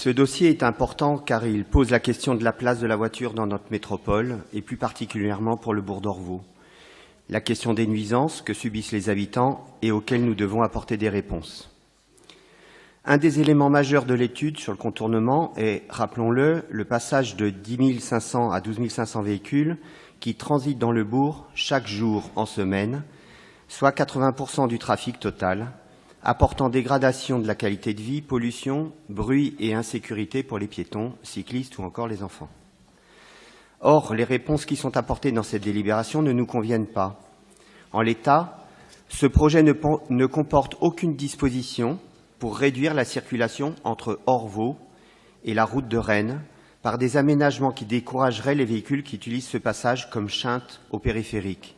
Ce dossier est important car il pose la question de la place de la voiture dans notre métropole et plus particulièrement pour le bourg d'Orvaux. La question des nuisances que subissent les habitants et auxquelles nous devons apporter des réponses. Un des éléments majeurs de l'étude sur le contournement est, rappelons-le, le passage de 10 500 à 12 500 véhicules qui transitent dans le bourg chaque jour en semaine, soit 80% du trafic total, apportant dégradation de la qualité de vie, pollution, bruit et insécurité pour les piétons, cyclistes ou encore les enfants. Or, les réponses qui sont apportées dans cette délibération ne nous conviennent pas. En l'état, ce projet ne comporte aucune disposition pour réduire la circulation entre Orvaux et la route de Rennes par des aménagements qui décourageraient les véhicules qui utilisent ce passage comme cheinte au périphérique.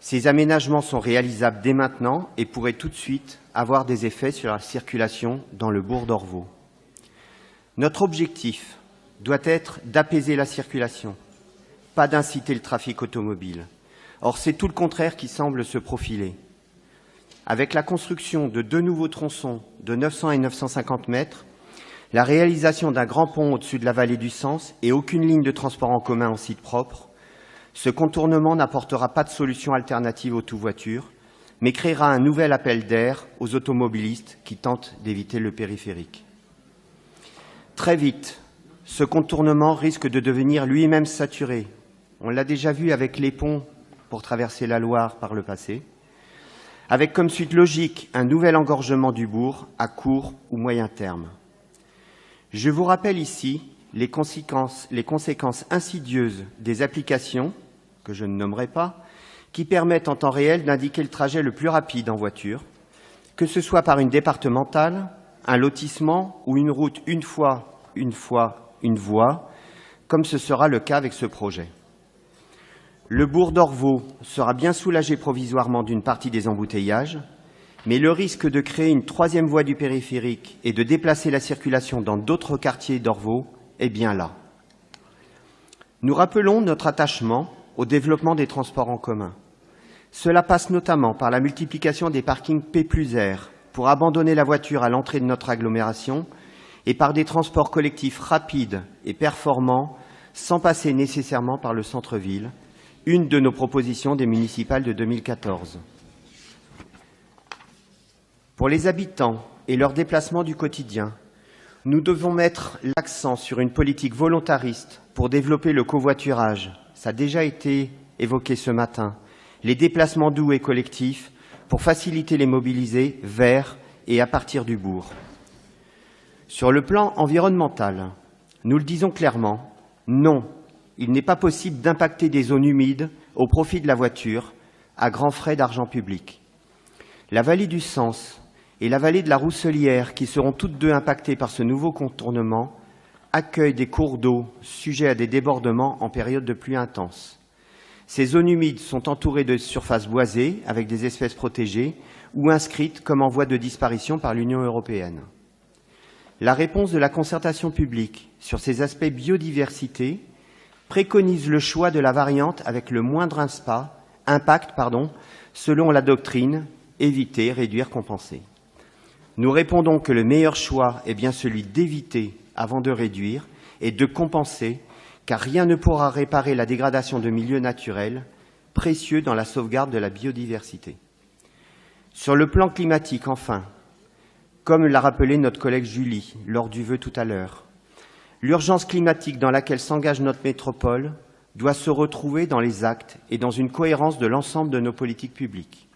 Ces aménagements sont réalisables dès maintenant et pourraient tout de suite avoir des effets sur la circulation dans le bourg d'Orvaux. Notre objectif doit être d'apaiser la circulation, pas d'inciter le trafic automobile. Or, c'est tout le contraire qui semble se profiler. Avec la construction de 2 nouveaux tronçons de 900 et 950 mètres, la réalisation d'un grand pont au-dessus de la vallée du Sens et aucune ligne de transport en commun en site propre, ce contournement n'apportera pas de solution alternative aux tout-voitures, mais créera un nouvel appel d'air aux automobilistes qui tentent d'éviter le périphérique. Très vite, ce contournement risque de devenir lui-même saturé. On l'a déjà vu avec les ponts pour traverser la Loire par le passé, avec comme suite logique un nouvel engorgement du bourg à court ou moyen terme. Je vous rappelle ici les conséquences insidieuses des applications, que je ne nommerai pas, qui permettent en temps réel d'indiquer le trajet le plus rapide en voiture, que ce soit par une départementale, un lotissement ou une route une voie, comme ce sera le cas avec ce projet. Le bourg d'Orvaux sera bien soulagé provisoirement d'une partie des embouteillages, mais le risque de créer une 3e voie du périphérique et de déplacer la circulation dans d'autres quartiers d'Orvaux est bien là. Nous rappelons notre attachement au développement des transports en commun. Cela passe notamment par la multiplication des parkings P+R pour abandonner la voiture à l'entrée de notre agglomération et par des transports collectifs rapides et performants sans passer nécessairement par le centre-ville, une de nos propositions des municipales de 2014. Pour les habitants et leurs déplacements du quotidien, nous devons mettre l'accent sur une politique volontariste pour développer le covoiturage. Ça a déjà été évoqué ce matin. Les déplacements doux et collectifs pour faciliter les mobiliser vers et à partir du bourg. Sur le plan environnemental, nous le disons clairement, non, il n'est pas possible d'impacter des zones humides au profit de la voiture à grands frais d'argent public. La vallée du Sens et la vallée de la Rousselière, qui seront toutes deux impactées par ce nouveau contournement, accueillent des cours d'eau sujets à des débordements en période de pluie intense. Ces zones humides sont entourées de surfaces boisées avec des espèces protégées ou inscrites comme en voie de disparition par l'Union européenne. La réponse de la concertation publique sur ces aspects biodiversité préconise le choix de la variante avec le moindre impact, selon la doctrine éviter, réduire, compenser. Nous répondons que le meilleur choix est bien celui d'éviter avant de réduire et de compenser, car rien ne pourra réparer la dégradation de milieux naturels précieux dans la sauvegarde de la biodiversité. Sur le plan climatique, enfin, comme l'a rappelé notre collègue Julie lors du vœu tout à l'heure, l'urgence climatique dans laquelle s'engage notre métropole doit se retrouver dans les actes et dans une cohérence de l'ensemble de nos politiques publiques.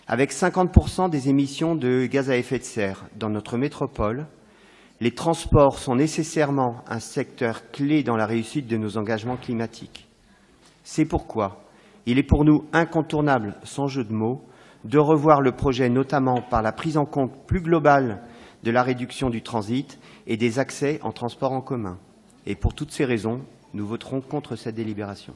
Avec 50% des émissions de gaz à effet de serre dans notre métropole, les transports sont nécessairement un secteur clé dans la réussite de nos engagements climatiques. C'est pourquoi il est pour nous incontournable, sans jeu de mots, de revoir le projet, notamment par la prise en compte plus globale de la réduction du transit et des accès en transport en commun. Et pour toutes ces raisons, nous voterons contre cette délibération.